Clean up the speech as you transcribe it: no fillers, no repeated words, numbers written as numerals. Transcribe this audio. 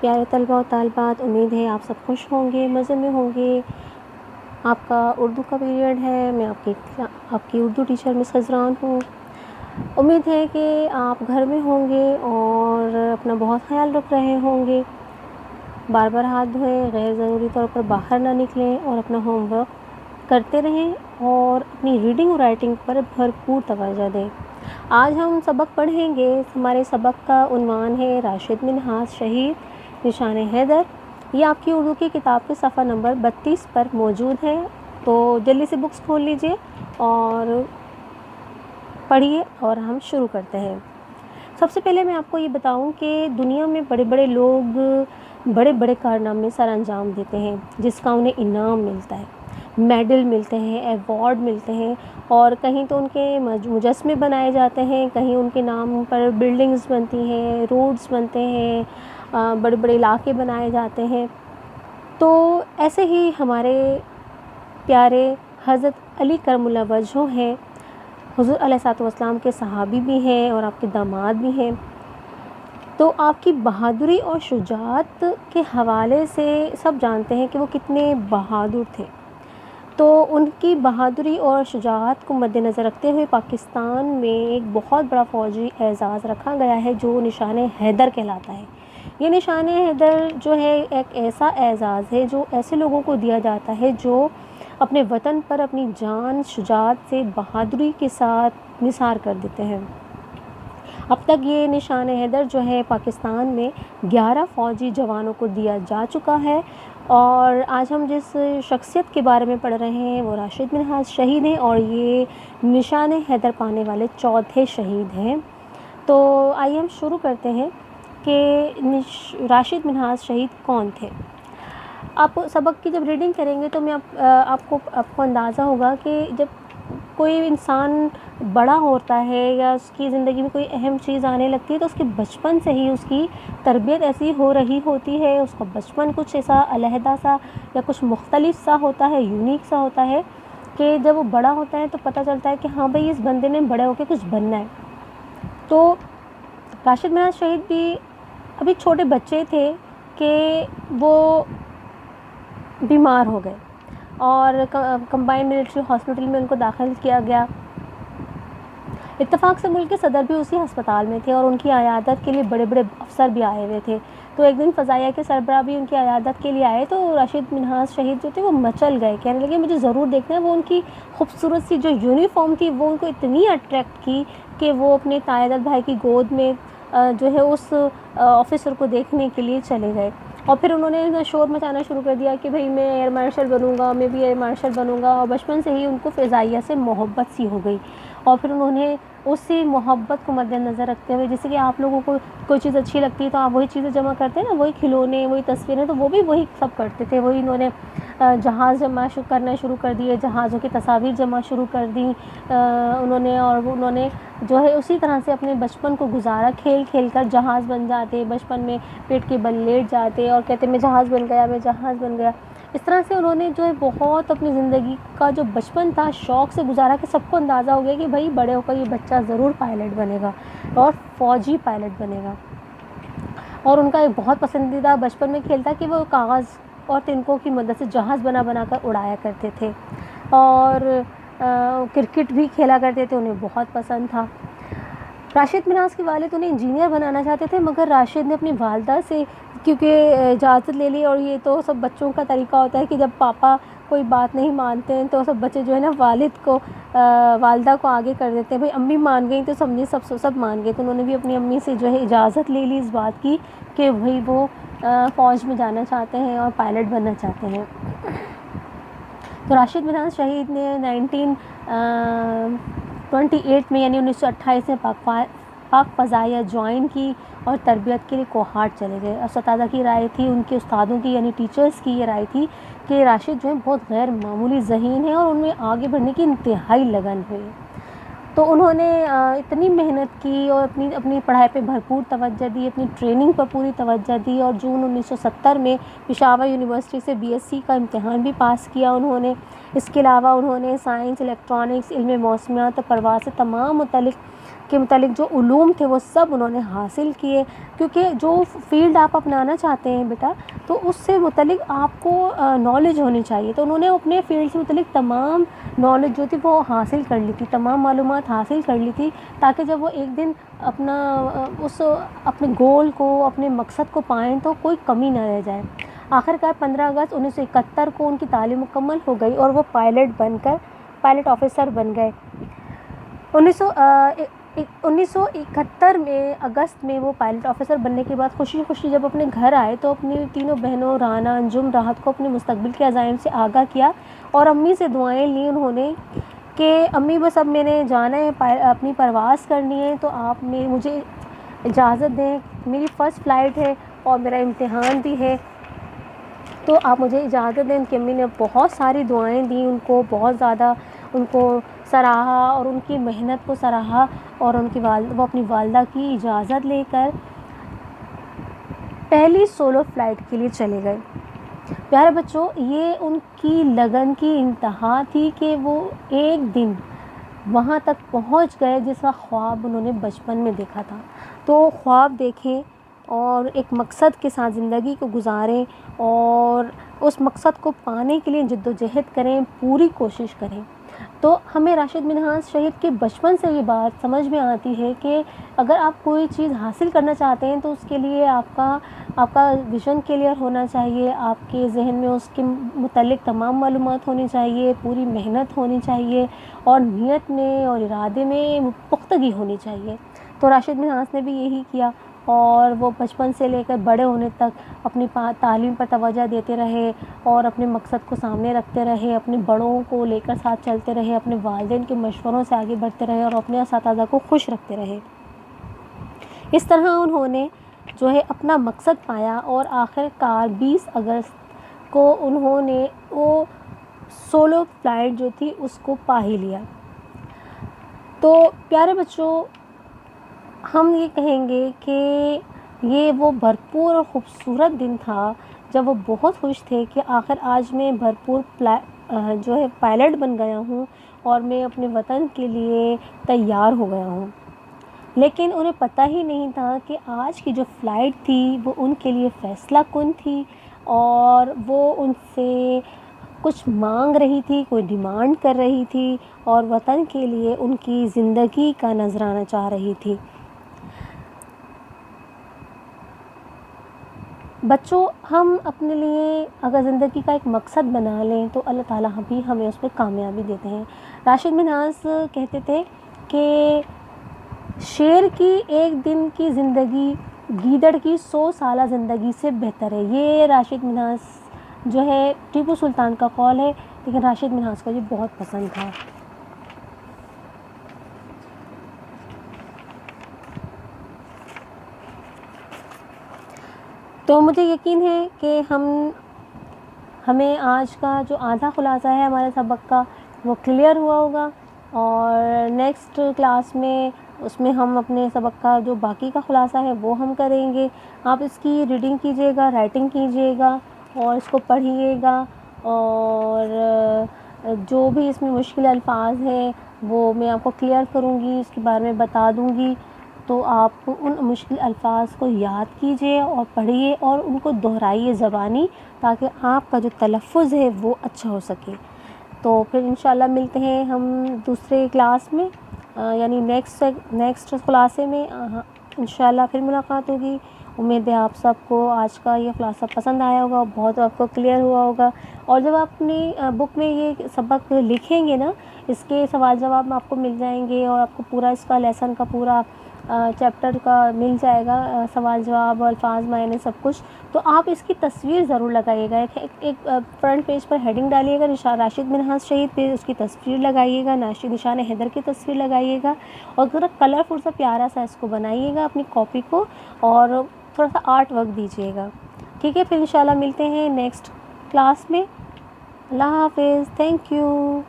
प्यारे तलबा और तालिबात, उम्मीद है आप सब खुश होंगे, मज़े में होंगे। आपका उर्दू का पीरियड है। मैं आपकी उर्दू टीचर मिस हज़रान हूँ। उम्मीद है कि आप घर में होंगे और अपना बहुत ख्याल रख रहे होंगे। बार बार हाथ धोएं, गैर ज़रूरी तौर पर बाहर ना निकलें और अपना होमवर्क करते रहें और अपनी रीडिंग और राइटिंग पर भरपूर तवज्जो दें। आज हम सबक पढ़ेंगे। हमारे सबक का उन्वान है राशिद मिन्हाज शहीद निशान हैदर। ये आपकी उर्दू की किताब के सफ़ा नंबर 32 पर मौजूद है। तो जल्दी से बुक्स खोल लीजिए और पढ़िए और हम शुरू करते हैं। सबसे पहले मैं आपको ये बताऊं कि दुनिया में बड़े बड़े लोग बड़े बड़े कारनामे सर अंजाम देते हैं, जिसका उन्हें इनाम मिलता है, मेडल मिलते हैं, अवार्ड मिलते हैं और कहीं तो उनके मुजस्मे बनाए जाते हैं, कहीं उनके नाम पर बिल्डिंग्स बनती हैं, रोड्स बनते हैं, बड़े बड़े इलाके बनाए जाते हैं। तो ऐसे ही हमारे प्यारे हज़रत अली करमुल्लाह वजह हैं, हुज़ूर अलैहिस्सलाम के सहाबी भी हैं और आपके दामाद भी हैं। तो आपकी बहादुरी और शुजाअत के हवाले से सब जानते हैं कि वो कितने बहादुर थे। तो उनकी बहादुरी और शुजाअत को मद्देनज़र रखते हुए पाकिस्तान में एक बहुत बड़ा फ़ौजी एज़ाज़ रखा गया है जो निशान हैदर कहलाता है। ये निशान हैदर जो है एक ऐसा एज़ाज़ है जो ऐसे लोगों को दिया जाता है जो अपने वतन पर अपनी जान शुजाअत से बहादुरी के साथ निसार कर देते हैं। अब तक ये निशान हैदर जो है पाकिस्तान में 11 फ़ौजी जवानों को दिया जा चुका है और आज हम जिस शख्सियत के बारे में पढ़ रहे हैं वो राशिद मिन्हाज शहीद हैं और ये निशान हैदर पाने वाले चौथे शहीद हैं। तो आइए हम शुरू करते हैं कि राशिद मिन्हाज शहीद कौन थे। आप सबक की जब रीडिंग करेंगे तो मैं आपको अंदाज़ा होगा कि जब कोई इंसान बड़ा होता है या उसकी ज़िंदगी में कोई अहम चीज़ आने लगती है तो उसके बचपन से ही उसकी तरबियत ऐसी हो रही होती है, उसका बचपन कुछ ऐसा अलहदा सा या कुछ मुख्तलिफ सा होता है, यूनिक सा होता है कि जब वो बड़ा होता है तो पता चलता है कि हाँ भाई इस बंदे ने बड़े होकर कुछ बनना है। तो राशिद मिन्हाज शहीद भी अभी छोटे बच्चे थे कि वो बीमार हो गए और कंबाइंड मिलिट्री हॉस्पिटल में उनको दाखिल किया गया। इत्तेफाक से मुल्क के सदर भी उसी अस्पताल में थे और उनकी अयादत के लिए बड़े बड़े अफसर भी आए हुए थे। तो एक दिन फ़ज़ाइया के सरबराह भी उनकी अयादत के लिए आए तो राशिद मिन्हाज शहीद जो थे वो मचल गए, कहने लगे मुझे ज़रूर देखना है। वो उनकी खूबसूरत सी जो यूनिफॉर्म थी वो उनको इतनी अट्रैक्ट की कि वो अपने तायदत भाई की गोद में जो है उस ऑफिसर को देखने के लिए चले गए और फिर उन्होंने शोर मचाना शुरू कर दिया कि भाई मैं एयर मार्शल बनूंगा, मैं भी एयर मार्शल बनूंगा। और बचपन से ही उनको फ़ज़ाइया से मोहब्बत सी हो गई और फिर उन्होंने उसी मोहब्बत को मद्देनज़र रखते हुए, जैसे कि आप लोगों को कोई चीज़ अच्छी लगती है तो आप वही चीज़ें जमा करते हैं ना, वही खिलौने, वही तस्वीरें, तो वो भी वही सब करते थे। वही इन्होंने जहाज़ जमा करना शुरू कर दिए, जहाज़ों की तस्वीर जमा शुरू कर दी उन्होंने जो है उसी तरह से अपने बचपन को गुजारा। खेल खेल कर जहाज़ बन जाते, बचपन में पेट के बल लेट जाते और कहते मैं जहाज़ बन गया, मैं जहाज़ बन गया। इस तरह से उन्होंने जो है बहुत अपनी ज़िंदगी का जो बचपन था शौक़ से गुजारा कि सबको अंदाज़ा हो गया कि भाई बड़े होकर ये बच्चा ज़रूर पायलट बनेगा और फ़ौजी पायलट बनेगा। और उनका एक बहुत पसंदीदा बचपन में खेल था कि वो कागज़ और तिनकों की मदद से जहाज़ बना कर उड़ाया करते थे और क्रिकेट भी खेला करते थे, उन्हें बहुत पसंद था। राशिद मिन्हाज के वालिद उन्हें इंजीनियर बनाना चाहते थे मगर राशिद ने अपनी वालदा से क्योंकि इजाज़त ले ली। और ये तो सब बच्चों का तरीका होता है कि जब पापा कोई बात नहीं मानते हैं तो सब बच्चे जो है ना वालदा को आगे कर देते हैं। भाई अम्मी मान गई तो समझे सब मान गए। तो उन्होंने भी अपनी अम्मी से जो है इजाज़त ले ली इस बात की कि भाई वो फ़ौज में जाना चाहते हैं और पायलट बनना चाहते हैं। तो राशिद मिन्हाज शहीद ने 1928 में यानी 1928 में पाक फ़ज़ाइया ज्वाइन की और तरबियत के लिए कोहाट चले गए। उस्तादा की राय थी, उनके उस्तादों की यानी टीचर्स की ये राय थी कि राशिद जो है बहुत गैर मामूली ज़हीन है और उनमें आगे बढ़ने की इंतहाई लगन हुई। तो उन्होंने इतनी मेहनत की और अपनी पढ़ाई पे भरपूर तवज्जो दी, अपनी ट्रेनिंग पर पूरी तवज्जो दी और जून 1970 में पेशावर यूनिवर्सिटी से BSc का इम्तिहान भी पास किया उन्होंने। इसके अलावा उन्होंने साइंस, इलेक्ट्रॉनिक्स, इल्म मौसमियात और परवाज़ से तमाम मुतल्लिक़ के मुतालिक जो उलूम थे वो सब उन्होंने हासिल किए, क्योंकि जो फ़ील्ड आप अपनाना चाहते हैं बेटा तो उससे मुतालिक आपको नॉलेज होनी चाहिए। तो उन्होंने अपने फ़ील्ड से मुतालिक तमाम नॉलेज जो थी वो हासिल कर ली थी, तमाम मालूमात हासिल कर ली थी, ताकि जब वो एक दिन अपना उस अपने गोल को, अपने मकसद को पाएँ तो कोई कमी ना रह जाए। आखिरकार 15 अगस्त 1971 को उनकी तालीम मुकम्मल हो गई और वो पायलट ऑफिसर बन गए। 1971 में अगस्त में वो पायलट ऑफिसर बनने के बाद खुशी खुशी जब अपने घर आए तो अपनी तीनों बहनों राना, अंजुम, राहत को अपने मुस्तकबिल के अज़ाइम से आगाह किया और अम्मी से दुआएं ली उन्होंने कि अम्मी बस अब मैंने जाना है, अपनी परवाज़ करनी है, तो आप मुझे इजाज़त दें, मेरी फ़र्स्ट फ़्लाइट है और मेरा इम्तिहान भी है, तो आप मुझे इजाज़त दें। उनकी अम्मी ने बहुत सारी दुआएं दी उनको, बहुत ज़्यादा उनको सराहा और उनकी मेहनत को सराहा और वो अपनी वालिदा की इजाज़त लेकर पहली सोलो फ़्लाइट के लिए चले गए। प्यारे बच्चों, ये उनकी लगन की इंतहा थी कि वो एक दिन वहाँ तक पहुँच गए जिसका ख्वाब उन्होंने बचपन में देखा था। तो ख्वाब देखें और एक मकसद के साथ ज़िंदगी को गुजारें और उस मकसद को पाने के लिए जद्दोजहद करें, पूरी कोशिश करें। तो हमें राशिद मिन्हाज शहीद के बचपन से ये बात समझ में आती है कि अगर आप कोई चीज़ हासिल करना चाहते हैं तो उसके लिए आपका विज़न क्लियर होना चाहिए, आपके जहन में उसके मुतालिक तमाम मालूमात होनी चाहिए, पूरी मेहनत होनी चाहिए और नीयत में और इरादे में पुख्तगी होनी चाहिए। तो राशिद मिन्हाज ने भी यही किया और वो बचपन से लेकर बड़े होने तक अपनी तालीम पर तवज्जो देते रहे और अपने मकसद को सामने रखते रहे, अपने बड़ों को लेकर साथ चलते रहे, अपने वालिदैन के मशवरों से आगे बढ़ते रहे और अपने असातिज़ा को खुश रखते रहे। इस तरह उन्होंने जो है अपना मकसद पाया और आखिरकार 20 अगस्त को उन्होंने वो सोलो फ़्लाइट जो थी उसको पा ही लिया। तो प्यारे बच्चों, हम ये कहेंगे कि ये वो भरपूर और ख़ूबसूरत दिन था जब वो बहुत खुश थे कि आखिर आज मैं भरपूर जो है पायलट बन गया हूँ और मैं अपने वतन के लिए तैयार हो गया हूँ। लेकिन उन्हें पता ही नहीं था कि आज की जो फ़्लाइट थी वो उनके लिए फ़ैसला कुन थी और वो उनसे कुछ मांग रही थी, कोई डिमांड कर रही थी और वतन के लिए उनकी ज़िंदगी का नजराना चाह रही थी। बच्चों, हम अपने लिए अगर ज़िंदगी का एक मकसद बना लें तो अल्लाह ताला भी हमें उस पर कामयाबी देते हैं। राशिद मिन्हाज कहते थे कि शेर की एक दिन की ज़िंदगी गीदड़ की 100 साला ज़िंदगी से बेहतर है। ये राशिद मिन्हाज जो है टीपू सुल्तान का कौल है, लेकिन राशिद मिन्हाज को ये बहुत पसंद था। तो मुझे यकीन है कि हमें आज का जो आधा खुलासा है हमारे सबक का वो क्लियर हुआ होगा और नेक्स्ट क्लास में उसमें हम अपने सबक का जो बाकी का खुलासा है वो हम करेंगे। आप इसकी रीडिंग कीजिएगा, राइटिंग कीजिएगा और इसको पढ़िएगा और जो भी इसमें मुश्किल अल्फाज है वो मैं आपको क्लियर करूँगी, इसके बारे में बता दूँगी। तो आप उन मुश्किल अल्फाज को याद कीजिए और पढ़िए और उनको दोहराइए ज़बानी, ताकि आपका जो तलफ़्फ़ुज़ है वो अच्छा हो सके। तो फिर इंशाल्लाह मिलते हैं हम दूसरे क्लास में, यानी नेक्स्ट खुलासे में इंशाल्लाह फिर मुलाकात होगी। उम्मीद है आप सबको आज का ये खुलासा पसंद आया होगा, बहुत आपको क्लियर हुआ होगा। और जब आप अपनी बुक में ये सबक लिखेंगे ना, इसके सवाल जवाब आपको मिल जाएंगे और आपको पूरा इसका लेसन का पूरा चैप्टर का मिल जाएगा, सवाल जवाब, अल्फाज, मायने, सब कुछ। तो आप इसकी तस्वीर ज़रूर लगाइएगा। एक फ्रंट पेज पर हेडिंग डालिएगा राशिद मिन्हाज शहीद पे, उसकी तस्वीर लगाइएगा, निशान हैदर की तस्वीर लगाइएगा और ज़रा कलरफुल सा प्यारा सा इसको बनाइएगा अपनी कॉपी को और थोड़ा सा आर्ट वर्क दीजिएगा। ठीक है, फिर इंशाल्लाह मिलते हैं नेक्स्ट क्लास में। अल्लाह हाफ़िज़, थैंक यू।